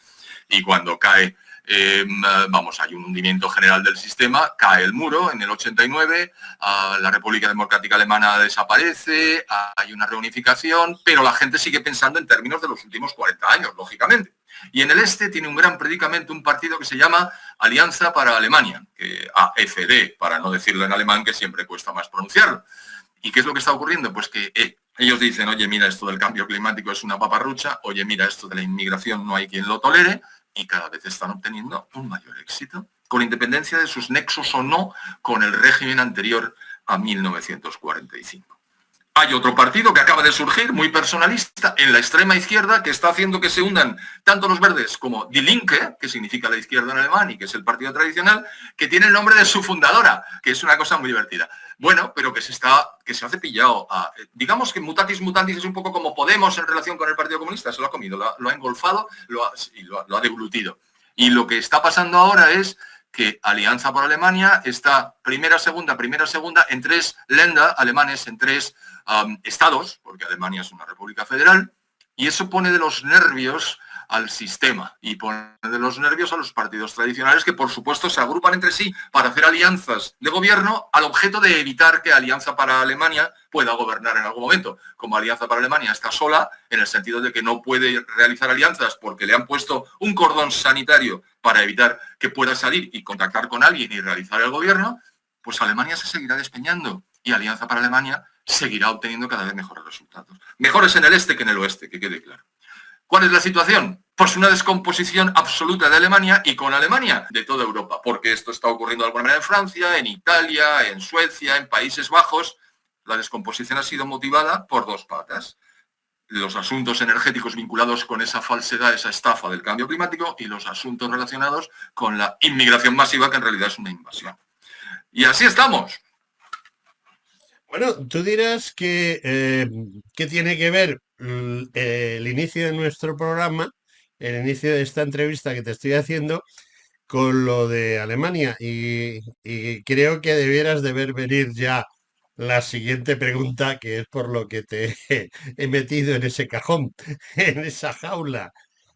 Y cuando cae, hay un hundimiento general del sistema, cae el muro en el 89, la República Democrática Alemana desaparece, hay una reunificación, pero la gente sigue pensando en términos de los últimos 40 años, lógicamente. Y en el este tiene un gran predicamento un partido que se llama Alianza para Alemania, que AfD, para no decirlo en alemán, que siempre cuesta más pronunciarlo. ¿Y qué es lo que está ocurriendo? Pues que ellos dicen, oye, mira, esto del cambio climático es una paparrucha, oye, mira, esto de la inmigración no hay quien lo tolere, y cada vez están obteniendo un mayor éxito, con independencia de sus nexos o no con el régimen anterior a 1945. Hay otro partido que acaba de surgir, muy personalista, en la extrema izquierda, que está haciendo que se hundan tanto los verdes como Die Linke, que significa la izquierda en alemán y que es el partido tradicional, que tiene el nombre de su fundadora, que es una cosa muy divertida. Bueno, pero que se ha cepillado. Digamos que mutatis mutandis es un poco como Podemos en relación con el Partido Comunista, se lo ha comido, lo ha engolfado lo ha deglutido. Y lo que está pasando ahora es que Alianza por Alemania está primera, segunda, en 3 Länder alemanes, en 3 estados, porque Alemania es una república federal, y eso pone de los nervios al sistema y pone de los nervios a los partidos tradicionales que, por supuesto, se agrupan entre sí para hacer alianzas de gobierno al objeto de evitar que Alianza para Alemania pueda gobernar en algún momento. Como Alianza para Alemania está sola, en el sentido de que no puede realizar alianzas porque le han puesto un cordón sanitario para evitar que pueda salir y contactar con alguien y realizar el gobierno, pues Alemania se seguirá despeñando y Alianza para Alemania seguirá obteniendo cada vez mejores resultados. Mejores en el este que en el oeste, que quede claro. ¿Cuál es la situación? Pues una descomposición absoluta de Alemania y con Alemania de toda Europa, porque esto está ocurriendo de alguna manera en Francia, en Italia, en Suecia, en Países Bajos. La descomposición ha sido motivada por 2 patas. Los asuntos energéticos vinculados con esa falsedad, esa estafa del cambio climático y los asuntos relacionados con la inmigración masiva, que en realidad es una invasión. Y así estamos. Bueno, tú dirás que ¿qué tiene que ver el inicio de nuestro programa, el inicio de esta entrevista que te estoy haciendo, con lo de Alemania? Y creo que debieras de ver venir ya la siguiente pregunta, que es por lo que te he metido en ese cajón, en esa jaula.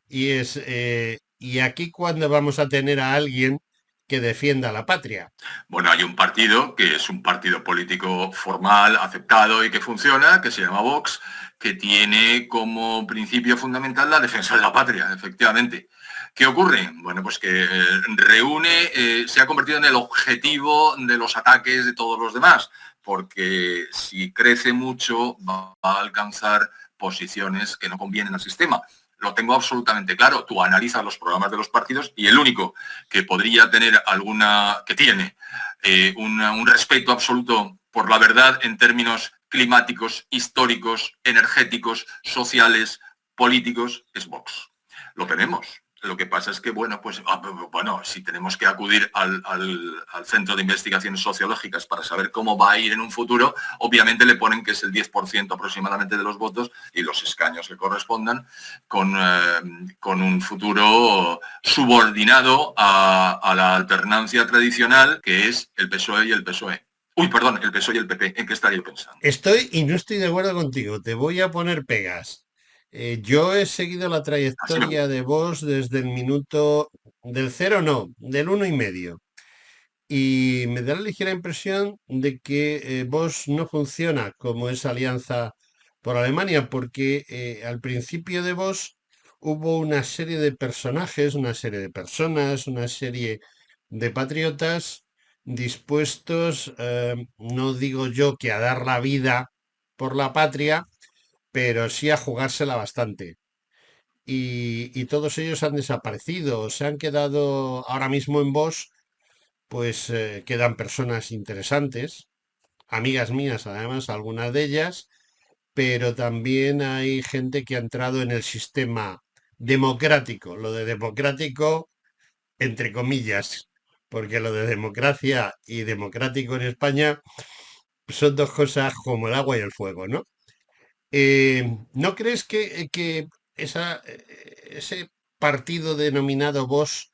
¿Y aquí cuándo vamos a tener a alguien que defienda la patria? Bueno, hay un partido que es un partido político formal, aceptado y que funciona, que se llama Vox, que tiene como principio fundamental la defensa de la patria, efectivamente. ¿Qué ocurre? Bueno, pues que se ha convertido en el objetivo de los ataques de todos los demás, porque si crece mucho va a alcanzar posiciones que no convienen al sistema. Lo tengo absolutamente claro. Tú analizas los programas de los partidos y el único que podría tener que tiene un respeto absoluto por la verdad en términos climáticos, históricos, energéticos, sociales, políticos, es Vox. Lo tenemos. Lo que pasa es que, si tenemos que acudir al Centro de Investigaciones Sociológicas para saber cómo va a ir en un futuro, obviamente le ponen que es el 10% aproximadamente de los votos y los escaños que correspondan con un futuro subordinado a la alternancia tradicional que es el PSOE y el PSOE. Uy, perdón, el PSOE y el PP. ¿En qué estaría pensando? Estoy y no estoy de acuerdo contigo. Te voy a poner pegas. Yo he seguido la Así me trayectoria gusta. de Vox desde el minuto del cero, no, del 1,5. Y me da la ligera impresión de que Vox no funciona como esa alianza por Alemania, porque al principio de Vox hubo una serie de personajes, una serie de personas, una serie de patriotas dispuestos, no digo yo que a dar la vida por la patria, pero sí a jugársela bastante. Y todos ellos han desaparecido, se han quedado ahora mismo en Vox, pues quedan personas interesantes, amigas mías, además, algunas de ellas, pero también hay gente que ha entrado en el sistema democrático. Lo de democrático, entre comillas, porque lo de democracia y democrático en España son dos cosas como el agua y el fuego, ¿no? ¿No crees que ese partido denominado Vox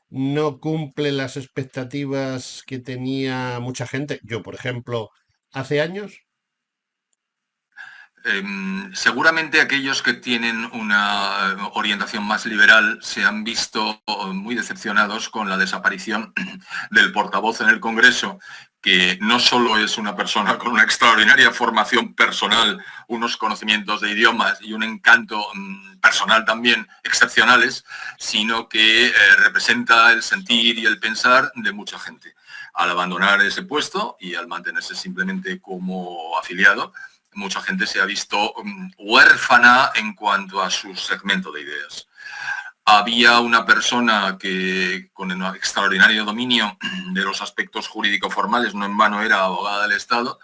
no cumple las expectativas que tenía mucha gente? Yo, por ejemplo, hace años. Seguramente aquellos que tienen una orientación más liberal se han visto muy decepcionados con la desaparición del portavoz en el Congreso, que no solo es una persona con una extraordinaria formación personal, unos conocimientos de idiomas y un encanto personal también excepcionales, sino que representa el sentir y el pensar de mucha gente. Al abandonar ese puesto y al mantenerse simplemente como afiliado, mucha gente se ha visto huérfana en cuanto a su segmento de ideas. Había una persona que con el extraordinario dominio de los aspectos jurídico-formales, no en vano era abogada del Estado,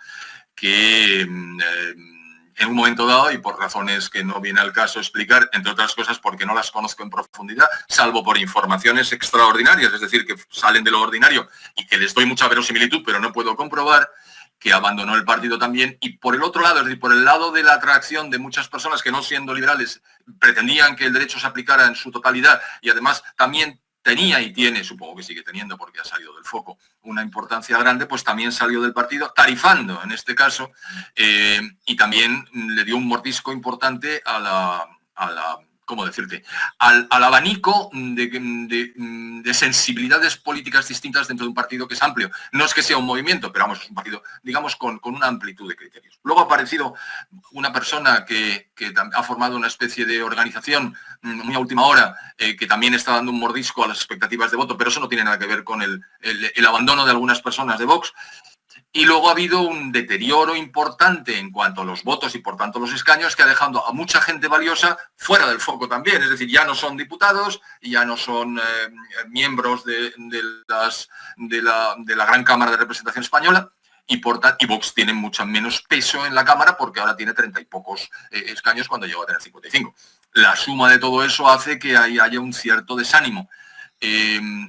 que en un momento dado, y por razones que no viene al caso explicar, entre otras cosas porque no las conozco en profundidad, salvo por informaciones extraordinarias, es decir, que salen de lo ordinario y que les doy mucha verosimilitud, pero no puedo comprobar, que abandonó el partido también, y por el otro lado, es decir, por el lado de la atracción de muchas personas que no siendo liberales pretendían que el derecho se aplicara en su totalidad y además también tenía y tiene, supongo que sigue teniendo porque ha salido del foco, una importancia grande, pues también salió del partido, tarifando en este caso, y también le dio un mordisco importante a la ¿cómo decirte?, al abanico de sensibilidades políticas distintas dentro de un partido que es amplio. No es que sea un movimiento, pero vamos, es un partido, digamos, con una amplitud de criterios. Luego ha aparecido una persona que ha formado una especie de organización muy a última hora, que también está dando un mordisco a las expectativas de voto, pero eso no tiene nada que ver con el abandono de algunas personas de Vox. Y luego ha habido un deterioro importante en cuanto a los votos y por tanto los escaños que ha dejado a mucha gente valiosa fuera del foco también. Es decir, ya no son diputados, ya no son miembros de la Gran Cámara de Representación Española y Vox tiene mucho menos peso en la Cámara porque ahora tiene 30 y pocos escaños cuando llegó a tener 55. La suma de todo eso hace que haya un cierto desánimo.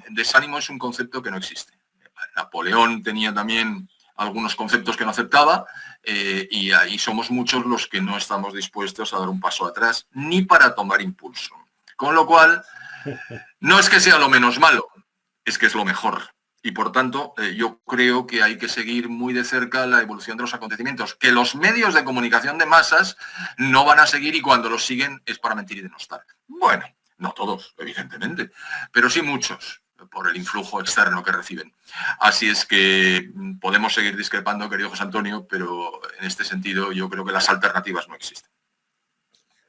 Desánimo es un concepto que no existe. Napoleón tenía también algunos conceptos que no aceptaba, y ahí somos muchos los que no estamos dispuestos a dar un paso atrás ni para tomar impulso. Con lo cual, no es que sea lo menos malo, es que es lo mejor. Y por tanto, yo creo que hay que seguir muy de cerca la evolución de los acontecimientos, que los medios de comunicación de masas no van a seguir y cuando los siguen es para mentir y denostar. Bueno, no todos, evidentemente, pero sí muchos por el influjo externo que reciben. Así es que podemos seguir discrepando, querido José Antonio, pero en este sentido yo creo que las alternativas no existen.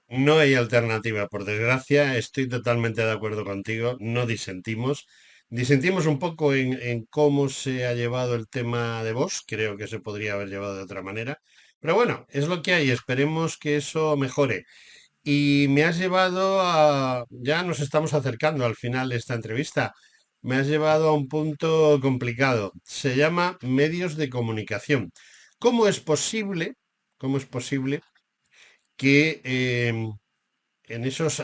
No hay alternativa, por desgracia, estoy totalmente de acuerdo contigo, no disentimos. Disentimos un poco en cómo se ha llevado el tema de Vox, creo que se podría haber llevado de otra manera, pero bueno, es lo que hay, esperemos que eso mejore. Y me has llevado a, ya nos estamos acercando al final de esta entrevista, me has llevado a un punto complicado, se llama medios de comunicación. ¿Cómo es posible, cómo es posible que en esos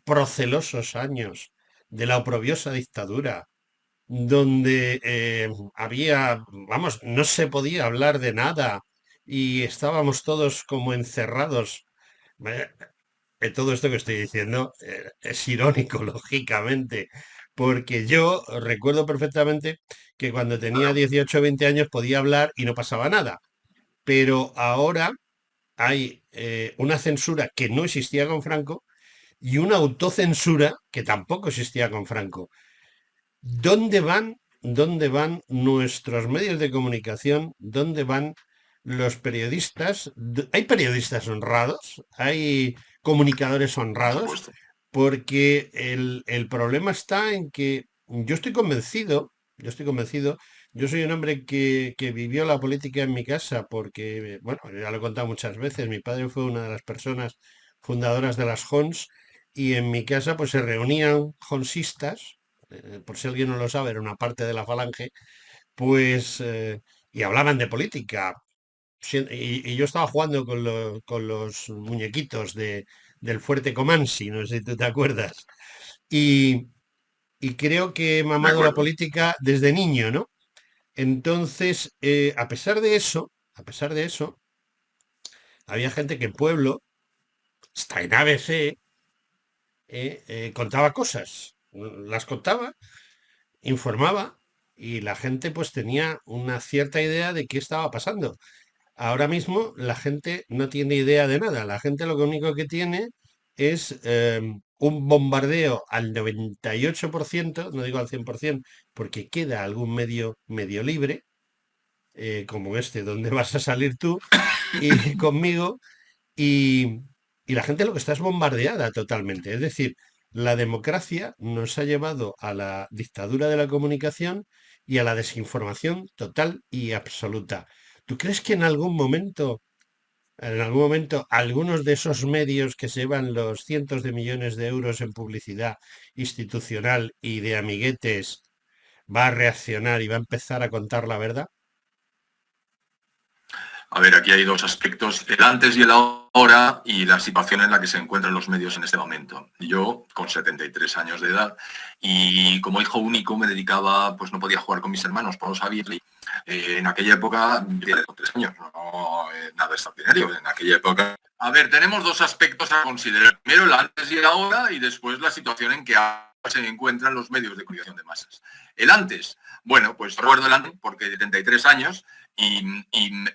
procelosos años de la oprobiosa dictadura, donde había, vamos, no se podía hablar de nada y estábamos todos como encerrados? eh, Todo esto que estoy diciendo es irónico, lógicamente, porque yo recuerdo perfectamente que cuando tenía 18 o 20 años podía hablar y no pasaba nada, pero ahora hay una censura que no existía con Franco y una autocensura que tampoco existía con Franco. ¿Dónde van nuestros medios de comunicación? ¿Dónde van los periodistas? ¿Hay periodistas honrados? ¿Hay comunicadores Por honrados? supuesto. Porque el problema está en que yo estoy convencido, yo soy un hombre que vivió la política en mi casa porque, bueno, ya lo he contado muchas veces, mi padre fue una de las personas fundadoras de las Jons y en mi casa pues se reunían jonsistas, por si alguien no lo sabe, era una parte de la falange, pues, y hablaban de política. Y yo estaba jugando con los muñequitos del Fuerte Comansi, no sé si tú te acuerdas. Y, y creo que he De mamado la acuerdo. política desde niño, ¿no? Entonces, a pesar de eso, había gente que en pueblo, hasta en ABC, contaba cosas, las contaba, informaba y la gente pues tenía una cierta idea de qué estaba pasando. Ahora mismo la gente no tiene idea de nada. La gente lo único que tiene es un bombardeo al 98%, no digo al 100%, porque queda algún medio libre, como este, donde vas a salir tú y conmigo, y, y la gente lo que está es bombardeada totalmente. Es decir, la democracia nos ha llevado a la dictadura de la comunicación y a la desinformación total y absoluta. ¿Tú crees que en algún momento, algunos de esos medios que se llevan los cientos de millones de euros en publicidad institucional y de amiguetes va a reaccionar y va a empezar a contar la verdad? A ver, aquí hay dos aspectos, el antes y el ahora y la situación en la que se encuentran los medios en este momento. Yo, con 73 años de edad, y como hijo único me dedicaba, pues no podía jugar con mis hermanos, por no sabía. En aquella época, tenía 3 años, no nada extraordinario. En aquella época. A ver, tenemos dos aspectos a considerar. Primero el antes y el ahora y después la situación en que se encuentran los medios de comunicación de masas. El antes, bueno, pues recuerdo el antes porque de 73 años y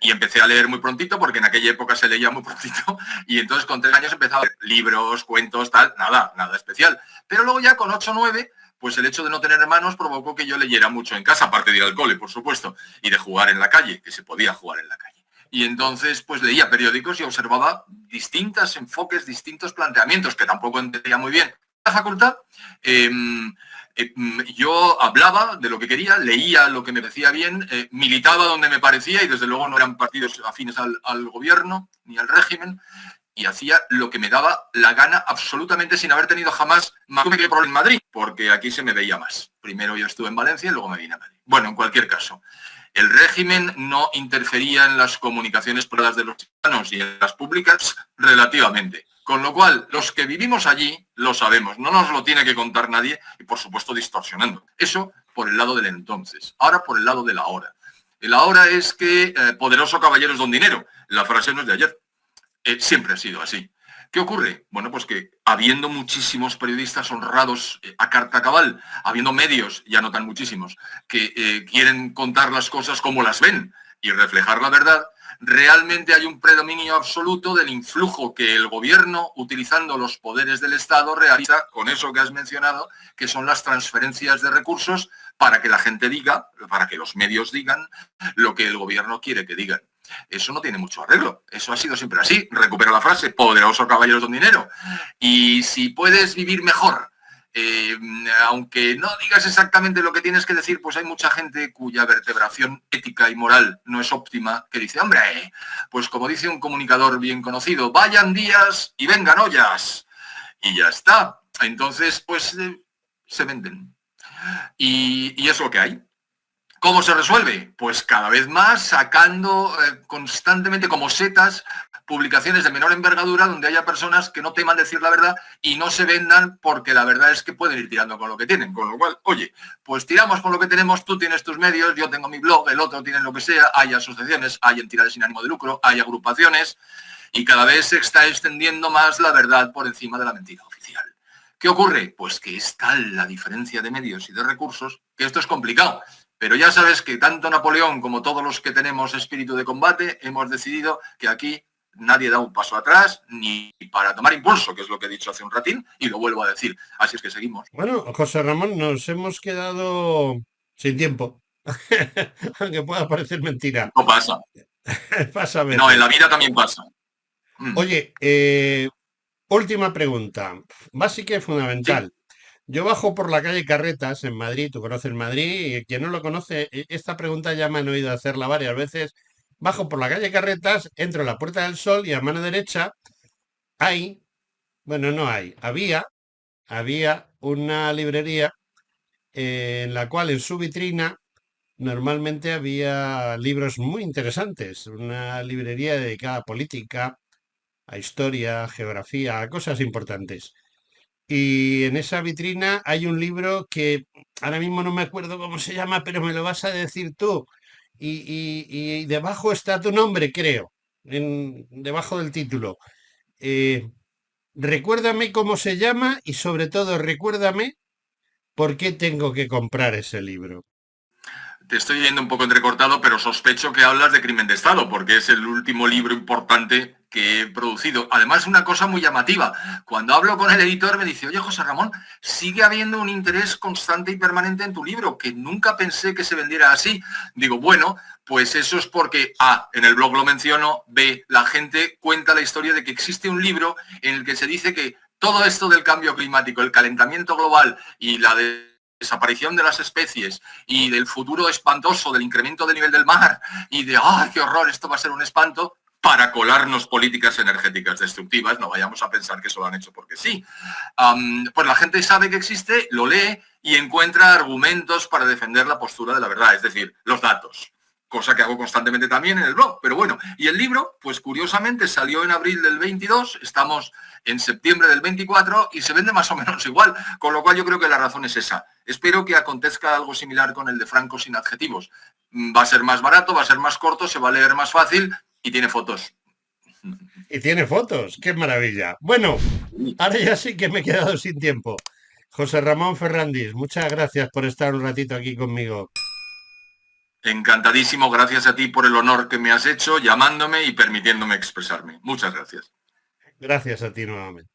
empecé a leer muy prontito porque en aquella época se leía muy prontito y entonces con 3 años empezaba a leer libros, cuentos, tal, nada especial. Pero luego ya con 8 o 9 pues el hecho de no tener hermanos provocó que yo leyera mucho en casa, aparte de ir al cole, por supuesto, y de jugar en la calle, que se podía jugar en la calle. Y entonces pues leía periódicos y observaba distintos enfoques, distintos planteamientos que tampoco entendía muy bien. La facultad, yo hablaba de lo que quería, leía lo que me parecía bien, militaba donde me parecía y desde luego no eran partidos afines al gobierno ni al régimen y hacía lo que me daba la gana absolutamente sin haber tenido jamás más que por en Madrid, porque aquí se me veía más. Primero yo estuve en Valencia y luego me vine a Madrid. Bueno, en cualquier caso, el régimen no interfería en las comunicaciones privadas de los ciudadanos y en las públicas relativamente. Con lo cual, los que vivimos allí lo sabemos, no nos lo tiene que contar nadie y por supuesto distorsionando. Eso por el lado del entonces. Ahora por el lado del ahora. El ahora es que poderoso caballero es don dinero. La frase no es de ayer. Siempre ha sido así. ¿Qué ocurre? Bueno, pues que habiendo muchísimos periodistas honrados a carta cabal, habiendo medios, ya no tan muchísimos, que quieren contar las cosas como las ven y reflejar la verdad, realmente hay un predominio absoluto del influjo que el gobierno, utilizando los poderes del Estado, realiza con eso que has mencionado, que son las transferencias de recursos para que la gente diga, para que los medios digan lo que el gobierno quiere que digan. Eso no tiene mucho arreglo. Eso ha sido siempre así. Recupero la frase, poderoso caballero don dinero. Y si puedes vivir mejor, aunque no digas exactamente lo que tienes que decir, pues hay mucha gente cuya vertebración ética y moral no es óptima, que dice, hombre, pues como dice un comunicador bien conocido, vayan días y vengan ollas. Y ya está. Entonces, pues se venden. Y es lo que hay. ¿Cómo se resuelve? Pues cada vez más sacando constantemente como setas publicaciones de menor envergadura donde haya personas que no teman decir la verdad y no se vendan porque la verdad es que pueden ir tirando con lo que tienen. Con lo cual, oye, pues tiramos con lo que tenemos, tú tienes tus medios, yo tengo mi blog, el otro tiene lo que sea, hay asociaciones, hay entidades sin ánimo de lucro, hay agrupaciones y cada vez se está extendiendo más la verdad por encima de la mentira oficial. ¿Qué ocurre? Pues que es tal la diferencia de medios y de recursos que esto es complicado. Pero ya sabes que tanto Napoleón como todos los que tenemos espíritu de combate hemos decidido que aquí nadie da un paso atrás ni para tomar impulso, que es lo que he dicho hace un ratín, y lo vuelvo a decir. Así es que seguimos. Bueno, José Ramón, nos hemos quedado sin tiempo, aunque pueda parecer mentira. No pasa. Pasa a No, en veces. la vida también pasa. Oye, última pregunta, básica y Sí, fundamental. Yo bajo por la calle Carretas en Madrid, tú conoces Madrid, y quien no lo conoce, esta pregunta ya me han oído hacerla varias veces. Bajo por la calle Carretas, entro en la Puerta del Sol y a mano derecha hay, bueno, no hay, había una librería en la cual en su vitrina normalmente había libros muy interesantes, una librería dedicada a política, a historia, a geografía, a cosas importantes. Y en esa vitrina hay un libro que ahora mismo no me acuerdo cómo se llama, pero me lo vas a decir tú. Y debajo está tu nombre, creo, debajo del título. Eh, Recuérdame cómo se llama y sobre todo recuérdame por qué tengo que comprar ese libro. Te estoy yendo un poco entrecortado, pero sospecho que hablas de Crimen de Estado, porque es el último libro importante que he producido. Además, una cosa muy llamativa. Cuando hablo con el editor me dice, oye, José Ramón, sigue habiendo un interés constante y permanente en tu libro, que nunca pensé que se vendiera así. Digo, bueno, pues eso es porque, A, en el blog lo menciono, B, la gente cuenta la historia de que existe un libro en el que se dice que todo esto del cambio climático, el calentamiento global y la desaparición de las especies y del futuro espantoso del incremento del nivel del mar y de ¡ay, qué horror! Esto va a ser un espanto para colarnos políticas energéticas destructivas, no vayamos a pensar que eso lo han hecho porque sí. Pues la gente sabe que existe, lo lee y encuentra argumentos para defender la postura de la verdad, es decir, los datos. Cosa que hago constantemente también en el blog. Pero bueno, y el libro, pues curiosamente salió en abril del 22, estamos en septiembre del 24 y se vende más o menos igual, con lo cual yo creo que la razón es esa. Espero que acontezca algo similar con el de Franco sin adjetivos. Va a ser más barato, va a ser más corto, se va a leer más fácil y tiene fotos. Y tiene fotos, qué maravilla. Bueno, ahora ya sí que me he quedado sin tiempo. José Ramón Ferrandis, muchas gracias por estar un ratito aquí conmigo. Encantadísimo, gracias a ti por el honor que me has hecho llamándome y permitiéndome expresarme. Muchas gracias. Gracias a ti nuevamente.